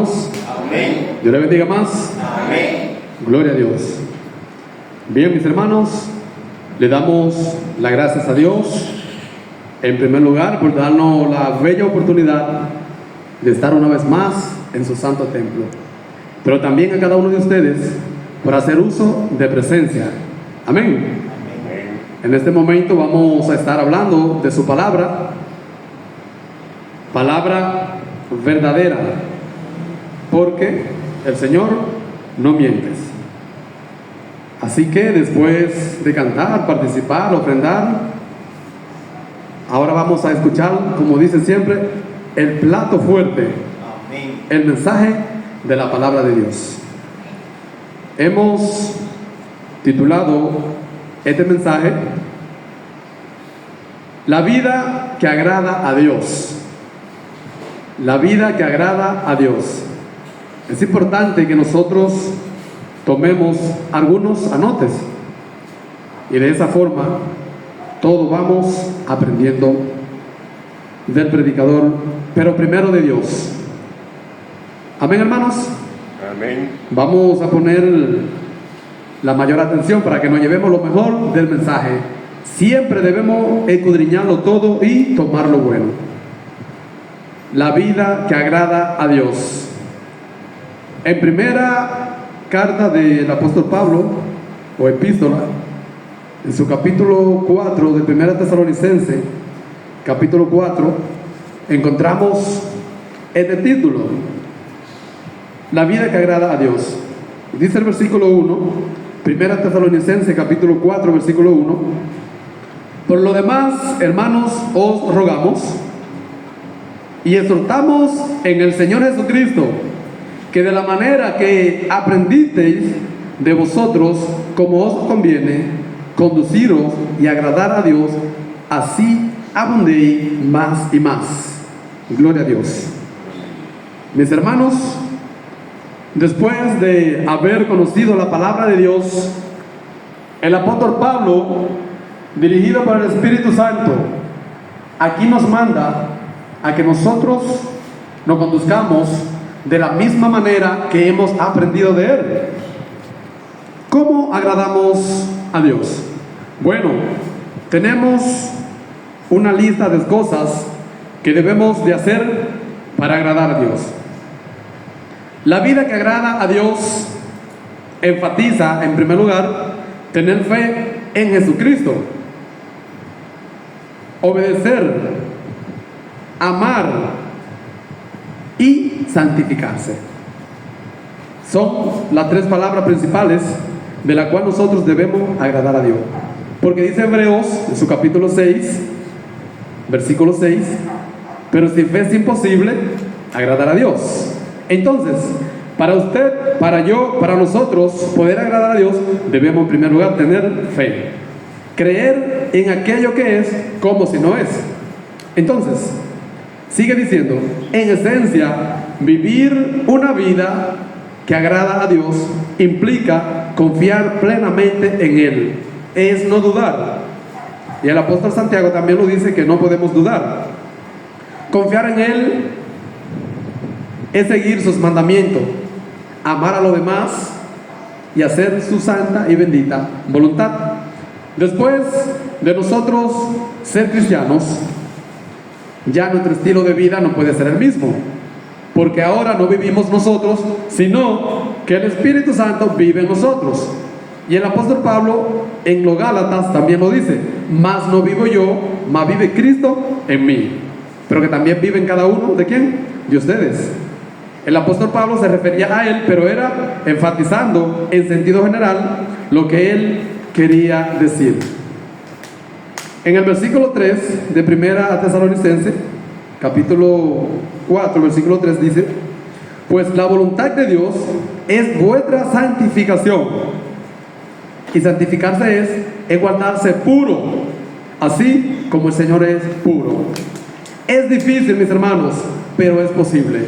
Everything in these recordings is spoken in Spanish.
hermanos. Amén. Dios les bendiga más. Amén. Gloria a Dios. Bien, mis hermanos, le damos las gracias a Dios, en primer lugar, por darnos la bella oportunidad de estar una vez más en su santo templo. Pero también a cada uno de ustedes por hacer uso de presencia. Amén. En este momento vamos a estar hablando de su palabra verdadera, porque el Señor no miente. Así que después de cantar, participar, ofrendar, ahora vamos a escuchar, como dice siempre, el plato fuerte, Amén. el mensaje de la palabra de Dios. Hemos titulado este mensaje La vida que agrada a Dios. La vida que agrada a Dios. Es importante que nosotros tomemos algunos anotes y de esa forma todos vamos aprendiendo del predicador, pero primero de Dios. Amén, hermanos. Amén. Vamos a poner la mayor atención para que nos llevemos lo mejor del mensaje. Siempre debemos escudriñarlo todo y tomar lo bueno. La vida que agrada a Dios. En primera carta del apóstol Pablo, o epístola, en su capítulo 4 de Primera Tesalonicense, capítulo 4, encontramos este título, la vida que agrada a Dios. Dice el versículo 1, Primera Tesalonicense, capítulo 4, versículo 1: por lo demás, hermanos, os rogamos y exhortamos en el Señor Jesucristo, que de la manera que aprendisteis de vosotros, como os conviene, conduciros y agradar a Dios, así abundéis más y más. Gloria a Dios. Mis hermanos, después de haber conocido la palabra de Dios, el apóstol Pablo, dirigido por el Espíritu Santo, aquí nos manda a que nosotros nos conduzcamos de la misma manera que hemos aprendido de Él. ¿Cómo agradamos a Dios? Bueno, tenemos una lista de cosas que debemos de hacer para agradar a Dios. La vida que agrada a Dios enfatiza, en primer lugar, tener fe en Jesucristo, obedecer, amar y santificarse. Son las tres palabras principales de las cuales nosotros debemos agradar a Dios. Porque dice Hebreos, en su capítulo 6, versículo 6, pero sin fe es imposible agradar a Dios. Entonces, para usted, para yo, para nosotros poder agradar a Dios, debemos en primer lugar tener fe, creer en aquello que es como si no es. Entonces, sigue diciendo, en esencia, vivir una vida que agrada a Dios implica confiar plenamente en Él, es no dudar. Y el apóstol Santiago también lo dice, que no podemos dudar. Confiar en Él es seguir sus mandamientos, amar a los demás y hacer su santa y bendita voluntad. Después de nosotros ser cristianos, ya nuestro estilo de vida no puede ser el mismo, porque ahora no vivimos nosotros, sino que el Espíritu Santo vive en nosotros. Y el apóstol Pablo en los Gálatas también lo dice: mas no vivo yo, mas vive Cristo en mí. Pero que también vive en cada uno, ¿de quién? De ustedes. El apóstol Pablo se refería a él, pero era enfatizando en sentido general lo que él quería decir. En el versículo 3 de Primera Tesalonicense, capítulo 4, versículo 3 dice: pues la voluntad de Dios es vuestra santificación. Y santificarse es guardarse puro, así como el Señor es puro. Es difícil, mis hermanos, pero es posible.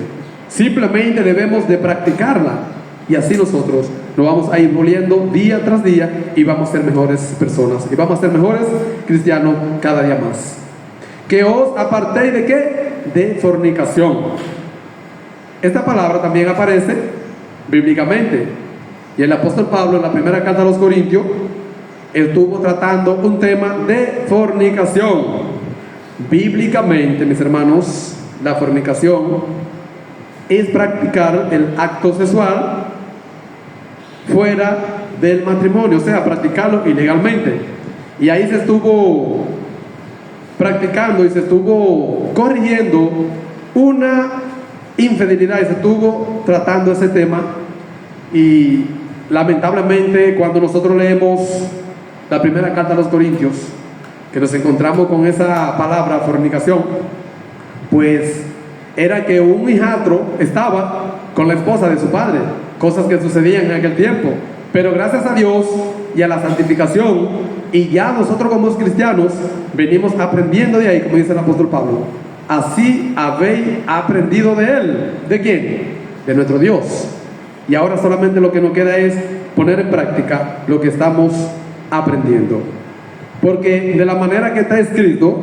Simplemente debemos de practicarla, y así nosotros nos vamos a ir volviendo día tras día y vamos a ser mejores personas y vamos a ser mejores cristianos cada día más. Que os apartéis de ¿qué? De fornicación. Esta palabra también aparece bíblicamente. Y el apóstol Pablo, en la primera carta a los Corintios, estuvo tratando un tema de fornicación. Bíblicamente, mis hermanos, la fornicación es practicar el acto sexual fuera del matrimonio, o sea, practicarlo ilegalmente. Y ahí se estuvo practicando y se estuvo corrigiendo una infidelidad y se estuvo tratando ese tema. Y lamentablemente, cuando nosotros leemos la primera carta a los Corintios, que nos encontramos con esa palabra fornicación, pues era que un hijastro estaba con la esposa de su padre, cosas que sucedían en aquel tiempo. Pero gracias a Dios y a la santificación, y ya nosotros como cristianos venimos aprendiendo de ahí, como dice el apóstol Pablo. Así habéis aprendido de él. ¿De quién? De nuestro Dios. Y ahora solamente lo que nos queda es poner en práctica lo que estamos aprendiendo. Porque de la manera que está escrito,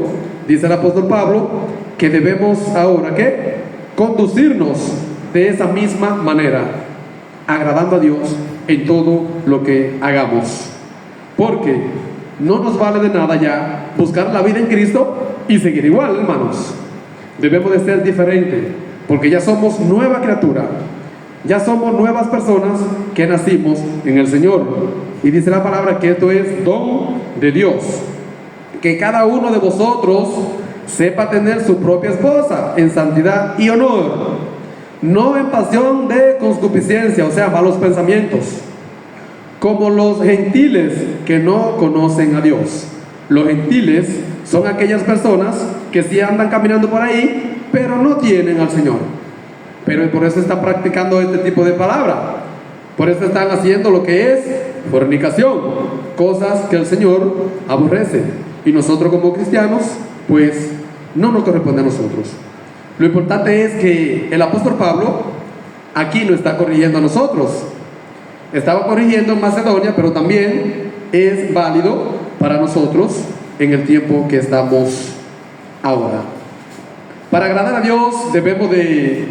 dice el apóstol Pablo, que debemos ahora, ¿qué? Conducirnos de esa misma manera, agradando a Dios en todo lo que hagamos. Porque no nos vale de nada ya buscar la vida en Cristo y seguir igual, hermanos. Debemos de ser diferentes, porque ya somos nueva criatura, ya somos nuevas personas que nacimos en el Señor. Y dice la palabra que esto es don de Dios, que cada uno de vosotros sepa tener su propia esposa en santidad y honor, no en pasión de concupiscencia, o sea, malos pensamientos, como los gentiles que no conocen a Dios. Los gentiles son aquellas personas que sí andan caminando por ahí, pero no tienen al Señor. Pero por eso están practicando este tipo de palabra. Por eso están haciendo lo que es fornicación, cosas que el Señor aborrece. Y nosotros como cristianos, pues no nos corresponde a nosotros. Lo importante es que el apóstol Pablo aquí no está corrigiendo a nosotros. Estaba corrigiendo en Macedonia, pero también es válido para nosotros en el tiempo que estamos ahora. Para agradar a Dios debemos de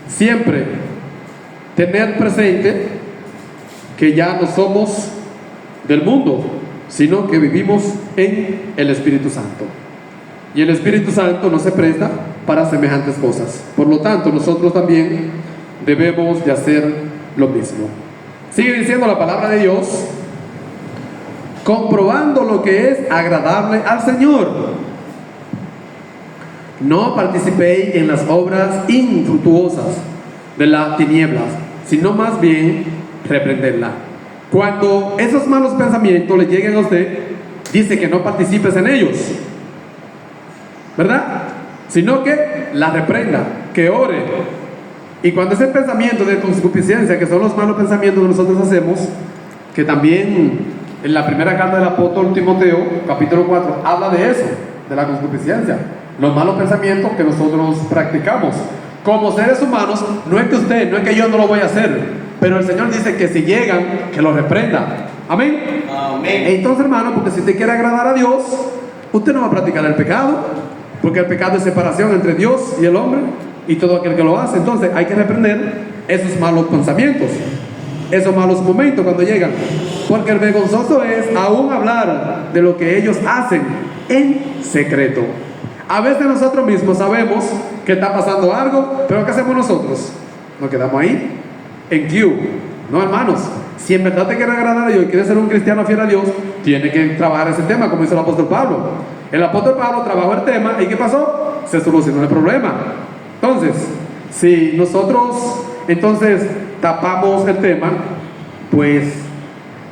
siempre tener presente que ya no somos del mundo, sino que vivimos en el Espíritu Santo. Y el Espíritu Santo no se presta para semejantes cosas. Por lo tanto, nosotros también debemos de hacer lo mismo. Sigue diciendo la palabra de Dios, comprobando lo que es agradable al Señor. No participéis en las obras infructuosas de las tinieblas, sino más bien reprenderla. Cuando esos malos pensamientos le lleguen a usted, dice que no participes en ellos, ¿verdad? Sino que la reprenda, que ore. Y cuando ese pensamiento de concupiscencia, que son los malos pensamientos que nosotros hacemos, que también en la primera carta del apóstol Timoteo, capítulo 4, habla de eso, de la concupiscencia, los malos pensamientos que nosotros practicamos. Como seres humanos, no es que yo no lo voy a hacer, pero el Señor dice que si llegan, que lo reprenda. Amén. Amén. Entonces, hermano, porque si usted quiere agradar a Dios, usted no va a practicar el pecado, porque el pecado es separación entre Dios y el hombre, y todo aquel que lo hace. Entonces hay que reprender esos malos pensamientos, esos malos momentos cuando llegan, porque el vergonzoso es aún hablar de lo que ellos hacen en secreto. A veces nosotros mismos sabemos que está pasando algo, pero ¿qué hacemos nosotros? Nos quedamos ahí en Q. No, hermanos, si en verdad te quiere agradar a Dios y quieres ser un cristiano fiel a Dios, tiene que trabajar ese tema, como hizo el apóstol Pablo. El apóstol Pablo trabajó el tema, ¿y qué pasó? Se solucionó el problema. Entonces, si nosotros tapamos el tema, pues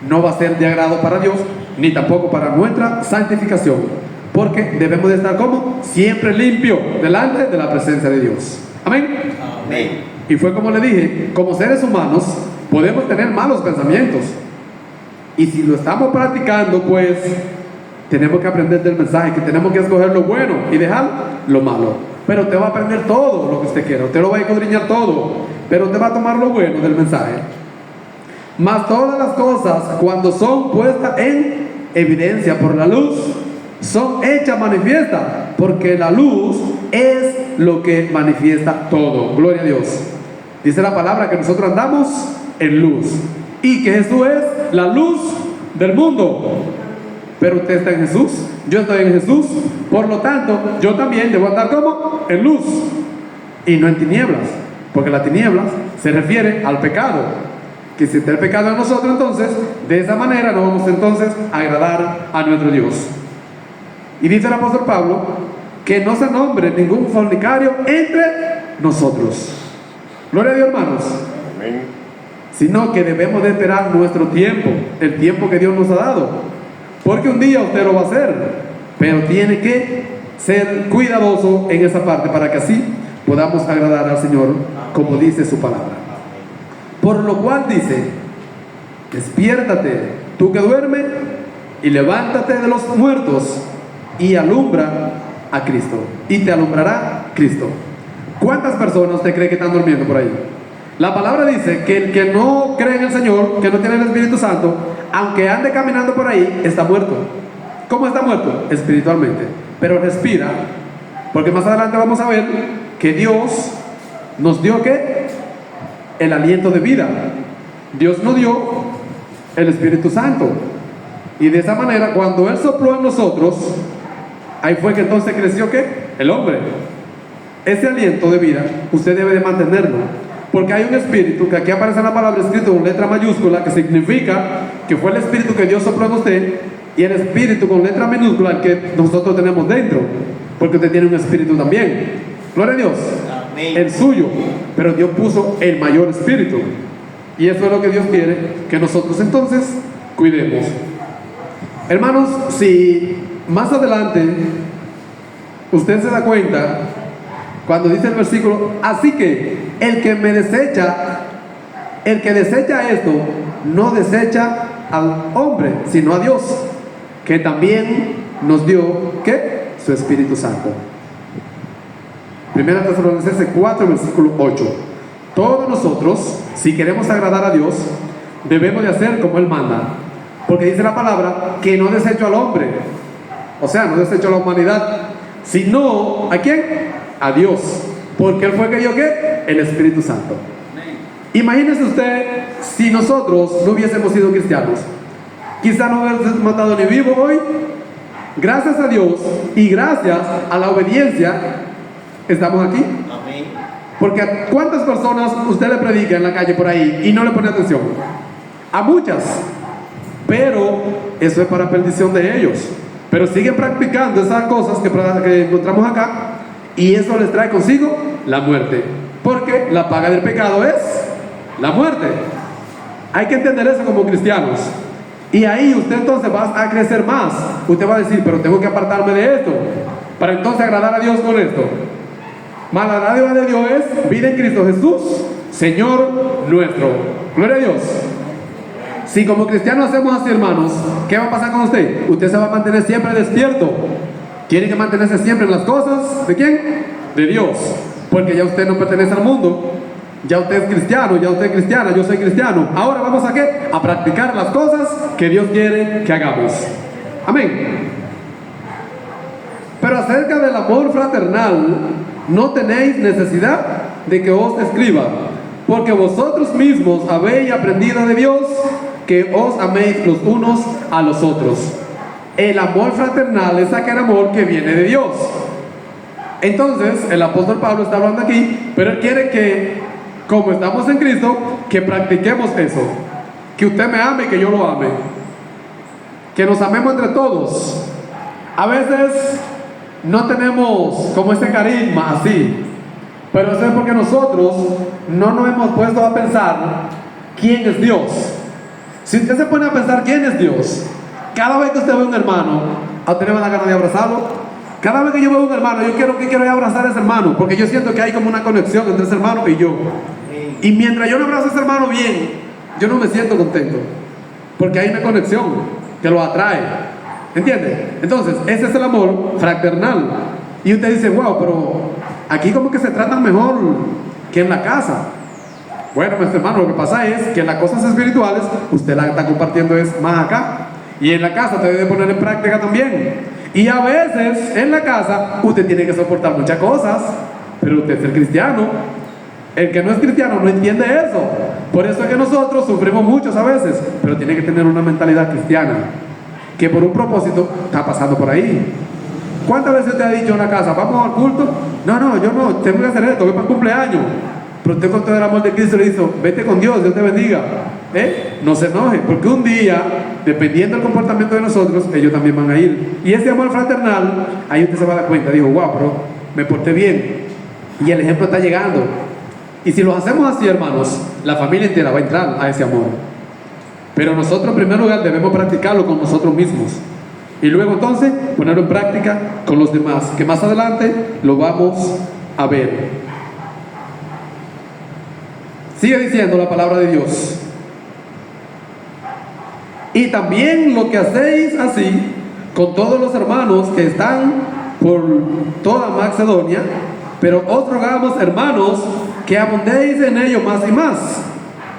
no va a ser de agrado para Dios, ni tampoco para nuestra santificación, porque debemos de estar como siempre limpio delante de la presencia de Dios. Amén. Amén. Y fue como le dije, como seres humanos podemos tener malos pensamientos, y si lo estamos practicando, pues tenemos que aprender del mensaje, que tenemos que escoger lo bueno y dejar lo malo. Pero usted va a aprender todo lo que usted quiera, usted lo va a escudriñar todo, pero usted va a tomar lo bueno del mensaje. Mas todas las cosas, cuando son puestas en evidencia por la luz, son hechas manifiestas, porque la luz es lo que manifiesta todo. Gloria a Dios. Dice la palabra que nosotros andamos en luz y que Jesús es la luz del mundo. Pero usted está en Jesús, yo estoy en Jesús, por lo tanto, yo también debo andar como en luz y no en tinieblas, porque la tinieblas se refiere al pecado. Que si está el pecado en nosotros, entonces, de esa manera no vamos entonces a agradar a nuestro Dios. Y dice el apóstol Pablo que no se nombre ningún fornicario entre nosotros. Gloria a Dios, hermanos. Amén. Sino que debemos de esperar nuestro tiempo, el tiempo que Dios nos ha dado. Porque un día usted lo va a hacer, pero tiene que ser cuidadoso en esa parte para que así podamos agradar al Señor, como dice su palabra. Por lo cual dice: despiértate, tú que duermes, y levántate de los muertos, y alumbra a Cristo, y te alumbrará Cristo. ¿Cuántas personas usted cree que están durmiendo por ahí? La palabra dice que el que no cree en el Señor, que no tiene el Espíritu Santo, aunque ande caminando por ahí, está muerto. ¿Cómo está muerto? Espiritualmente. Pero respira, porque más adelante vamos a ver que Dios nos dio ¿qué? El aliento de vida. Dios nos dio el Espíritu Santo. Y de esa manera, cuando Él sopló en nosotros, ahí fue que entonces creció ¿qué? El hombre. Ese aliento de vida, usted debe de mantenerlo. Porque hay un espíritu, que aquí aparece la palabra escrito con letra mayúscula, que significa que fue el espíritu que Dios sopló en usted, y el espíritu con letra minúscula que nosotros tenemos dentro, porque usted tiene un espíritu también. Gloria a Dios. Amén. El suyo, pero Dios puso el mayor espíritu, y eso es lo que Dios quiere que nosotros entonces cuidemos. Hermanos, si más adelante usted se da cuenta cuando dice el versículo: así que el que desecha esto, no desecha al hombre, sino a Dios, que también nos dio ¿qué? Su Espíritu Santo. Primera Tesalonicenses 4, versículo 8. Todos nosotros, si queremos agradar a Dios, debemos de hacer como Él manda, porque dice la palabra que no desecho al hombre, o sea, no desecho a la humanidad, sino ¿a quién? A Dios, porque Él fue que dio ¿qué? El Espíritu Santo. Imagínese usted si nosotros no hubiésemos sido cristianos, quizá no hubiésemos matado ni vivo hoy. Gracias a Dios y gracias a la obediencia estamos aquí. Amén. Porque a cuántas personas usted le predica en la calle por ahí y no le pone atención. A muchas, pero eso es para perdición de ellos. Pero siguen practicando esas cosas que encontramos acá, y eso les trae consigo la muerte, porque la paga del pecado es la muerte. Hay que entender eso como cristianos, y ahí usted entonces va a crecer más. Usted va a decir: pero tengo que apartarme de esto para entonces agradar a Dios con esto. Mas la dádiva de Dios es vida en Cristo Jesús, Señor nuestro. Gloria a Dios. Si como cristianos hacemos así, hermanos, ¿qué va a pasar con usted? Usted se va a mantener siempre despierto. Tiene que mantenerse siempre en las cosas ¿de quién? De Dios, porque ya usted no pertenece al mundo, ya usted es cristiano, ya usted es cristiana, yo soy cristiano. Ahora vamos a ¿qué? A practicar las cosas que Dios quiere que hagamos. Amén. Pero acerca del amor fraternal, no tenéis necesidad de que os escriba, porque vosotros mismos habéis aprendido de Dios que os améis los unos a los otros. El amor fraternal es aquel amor que viene de Dios. Entonces, el apóstol Pablo está hablando aquí, pero él quiere que, como estamos en Cristo, que practiquemos eso. Que usted me ame y que yo lo ame. Que nos amemos entre todos. A veces no tenemos como ese carisma así, pero eso es porque nosotros no nos hemos puesto a pensar quién es Dios. Si usted se pone a pensar quién es Dios, cada vez que usted ve a un hermano, a usted le va a dar ganas de abrazarlo. Cada vez que yo veo a un hermano, yo quiero abrazar a ese hermano, porque yo siento que hay como una conexión entre ese hermano y yo. Y mientras yo no abrazo a ese hermano bien, yo no me siento contento, porque hay una conexión que lo atrae. ¿Entiende? Entonces, ese es el amor fraternal. Y usted dice: wow, pero aquí como que se tratan mejor que en la casa. Bueno, pues hermano, lo que pasa es que en las cosas espirituales usted la está compartiendo es más acá, y en la casa usted debe poner en práctica también. Y a veces en la casa usted tiene que soportar muchas cosas, pero usted es el cristiano. El que no es cristiano no entiende eso. Por eso es que nosotros sufrimos muchos a veces, pero tiene que tener una mentalidad cristiana, que por un propósito está pasando por ahí. ¿Cuántas veces te ha dicho en la casa, vamos al culto? No, yo no, tengo que hacer esto, voy para el cumpleaños. Pero usted con todo el amor de Cristo le dice, vete con Dios, Dios te bendiga. No se enoje, porque un día, dependiendo del comportamiento de nosotros, ellos también van a ir. Y ese amor fraternal, ahí usted se va a dar cuenta, dijo, wow, pero me porté bien. Y el ejemplo está llegando. Y si lo hacemos así, hermanos, la familia entera va a entrar a ese amor. Pero nosotros en primer lugar debemos practicarlo con nosotros mismos. Y luego entonces ponerlo en práctica con los demás, que más adelante lo vamos a ver. Sigue diciendo la palabra de Dios. Y también lo que hacéis así con todos los hermanos que están por toda Macedonia, pero os rogamos, hermanos, que abundéis en ello más y más.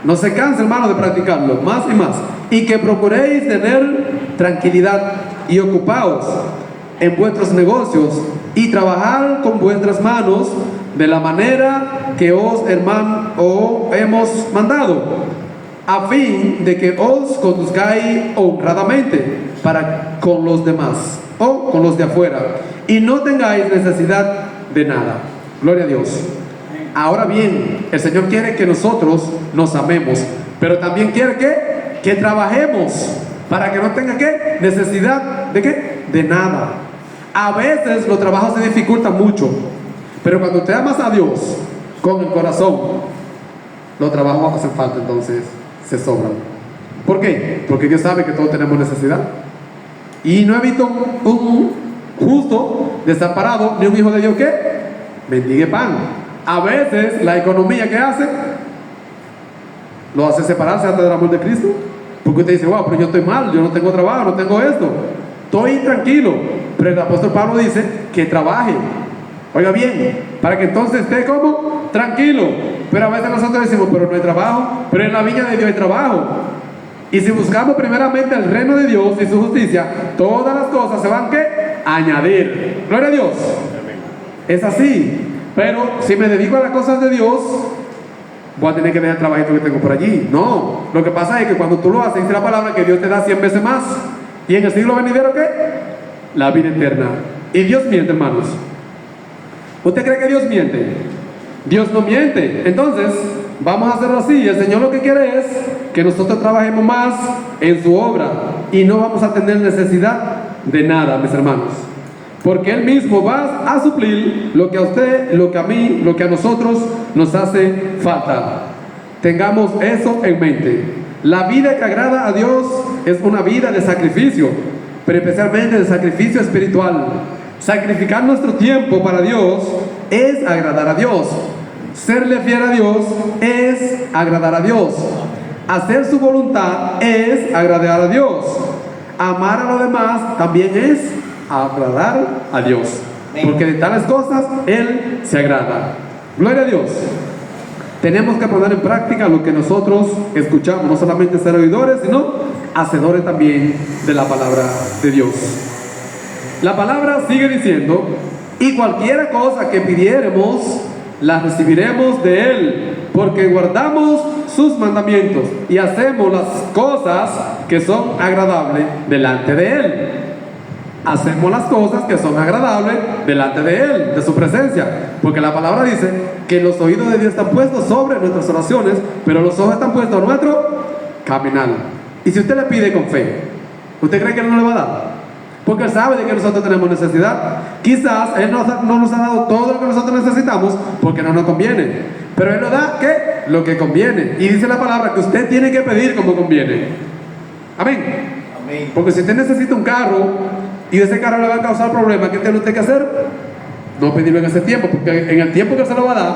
No se canse, hermano, de practicarlo, más y más. Y que procuréis tener tranquilidad y ocupaos en vuestros negocios y trabajar con vuestras manos de la manera que os hemos mandado, a fin de que os conduzcáis honradamente para con los demás o con los de afuera y no tengáis necesidad de nada. Gloria a Dios. Ahora bien, el Señor quiere que nosotros nos amemos, pero también quiere que trabajemos para que no tenga necesidad de de nada. A veces los trabajos se dificultan mucho, pero cuando te amas a Dios con el corazón, los trabajos hacen falta, entonces se sobran. ¿Por qué? Porque Dios sabe que todos tenemos necesidad. Y no he visto un justo desamparado ni un hijo de Dios que mendigue pan. A veces la economía que hace lo hace separarse hasta del amor de Cristo, porque usted dice, wow, pero yo estoy mal, yo no tengo trabajo, no tengo esto, estoy intranquilo. Pero el apóstol Pablo dice que trabaje, oiga bien, para que entonces esté como tranquilo. Pero a veces nosotros decimos, pero no hay trabajo, pero en la viña de Dios hay trabajo. Y si buscamos primeramente el reino de Dios y su justicia, todas las cosas se van a añadir. Gloria a Dios. Es así. Pero si me dedico a las cosas de Dios, voy a tener que dejar el trabajito que tengo por allí. No, lo que pasa es que cuando tú lo haces, dice la palabra que Dios te da 100 veces más. Y en el siglo venidero, la vida eterna. Y Dios miente, hermanos. ¿Usted cree que Dios miente? Dios no miente. Entonces, vamos a hacerlo así. El Señor lo que quiere es que nosotros trabajemos más en su obra y no vamos a tener necesidad de nada, mis hermanos. Porque Él mismo va a suplir lo que a usted, lo que a mí, lo que a nosotros nos hace falta. Tengamos eso en mente. La vida que agrada a Dios es una vida de sacrificio, pero especialmente de sacrificio espiritual. Sacrificar nuestro tiempo para Dios es agradar a Dios. Serle fiel a Dios es agradar a Dios. Hacer su voluntad es agradar a Dios. Amar a los demás también es agradar a Dios, porque de tales cosas Él se agrada. Gloria a Dios. Tenemos que poner en práctica lo que nosotros escuchamos, no solamente ser oidores, sino hacedores también de la palabra de Dios. La palabra sigue diciendo, y cualquier cosa que pidiéremos, la recibiremos de Él, porque guardamos sus mandamientos y hacemos las cosas que son agradables delante de Él. Hacemos las cosas que son agradables delante de Él, de su presencia, porque la palabra dice que los oídos de Dios están puestos sobre nuestras oraciones, pero los ojos están puestos en nuestro caminar. Y si usted le pide con fe, ¿usted cree que Él no le va a dar? Porque Él sabe de que nosotros tenemos necesidad. Quizás Él no nos ha dado todo lo que nosotros necesitamos porque no nos conviene, pero Él nos da lo que conviene. Y dice la palabra que usted tiene que pedir como conviene. Amén. Amén. Porque si usted necesita un carro y ese carro le va a causar problemas, ¿qué tiene usted que hacer? No pedirlo en ese tiempo, porque en el tiempo que Él se lo va a dar,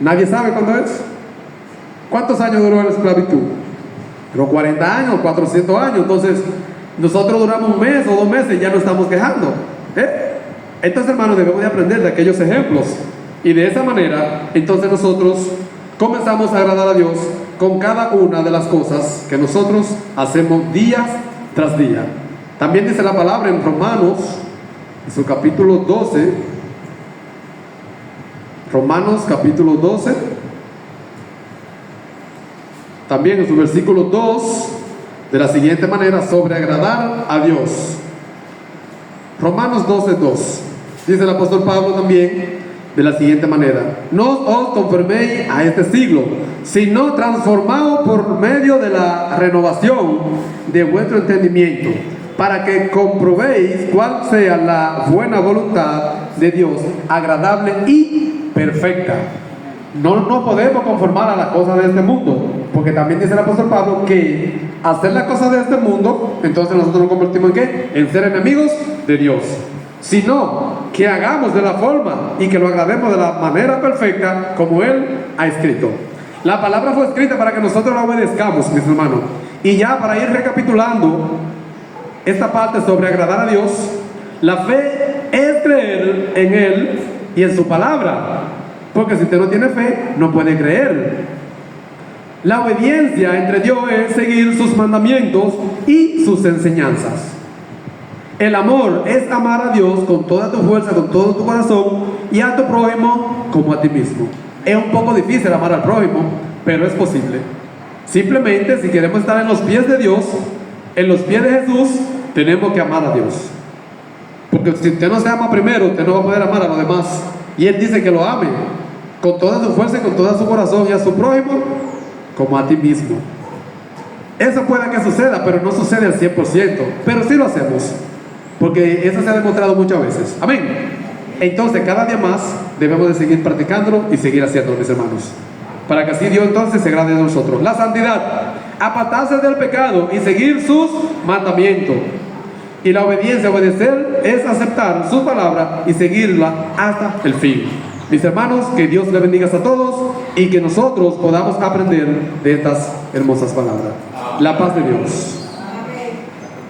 nadie sabe cuándo es. ¿Cuántos años duró la esclavitud? Duró 40 años, 400 años. Entonces nosotros duramos un mes o 2 meses y ya nos estamos quejando. Entonces, hermanos, debemos de aprender de aquellos ejemplos. Y de esa manera, entonces nosotros comenzamos a agradar a Dios con cada una de las cosas que nosotros hacemos día tras día. También dice la palabra en Romanos, en su capítulo 12, Romanos capítulo 12. También en su versículo 2, de la siguiente manera, sobre agradar a Dios. Romanos 12:2. Dice el apóstol Pablo también de la siguiente manera: no os conforméis a este siglo, sino transformaos por medio de la renovación de vuestro entendimiento, para que comprobéis cuál sea la buena voluntad de Dios, agradable y perfecta. No podemos conformar a las cosas de este mundo, porque también dice el apóstol Pablo que hacer las cosas de este mundo, entonces nosotros nos convertimos en ¿qué? En ser enemigos de Dios. Sino que hagamos de la forma y que lo agrademos de la manera perfecta como Él ha escrito. La palabra fue escrita para que nosotros la obedezcamos, mis hermanos. Y ya para ir recapitulando esta parte sobre agradar a Dios, la fe es creer en Él y en su palabra. Porque si usted no tiene fe, no puede creer. La obediencia entre Dios es seguir sus mandamientos y sus enseñanzas. El amor es amar a Dios con toda tu fuerza, con todo tu corazón, y a tu prójimo como a ti mismo. Es un poco difícil amar al prójimo, pero es posible. Simplemente, si queremos estar en los pies de Dios, en los pies de Jesús, tenemos que amar a Dios. Porque si usted no se ama primero, usted no va a poder amar a los demás. Y Él dice que lo ame con toda su fuerza y con todo su corazón, y a su prójimo como a ti mismo. Eso puede que suceda, pero no sucede al 100%. Pero sí lo hacemos, porque eso se ha demostrado muchas veces. Amén. Entonces cada día más debemos de seguir practicándolo y seguir haciéndolo, mis hermanos, para que así Dios entonces se agrade de nosotros. La santidad, apartarse del pecado y seguir sus mandamientos. Y la obediencia, obedecer, es aceptar su palabra y seguirla hasta el fin. Mis hermanos, que Dios les bendiga a todos y que nosotros podamos aprender de estas hermosas palabras. La paz de Dios.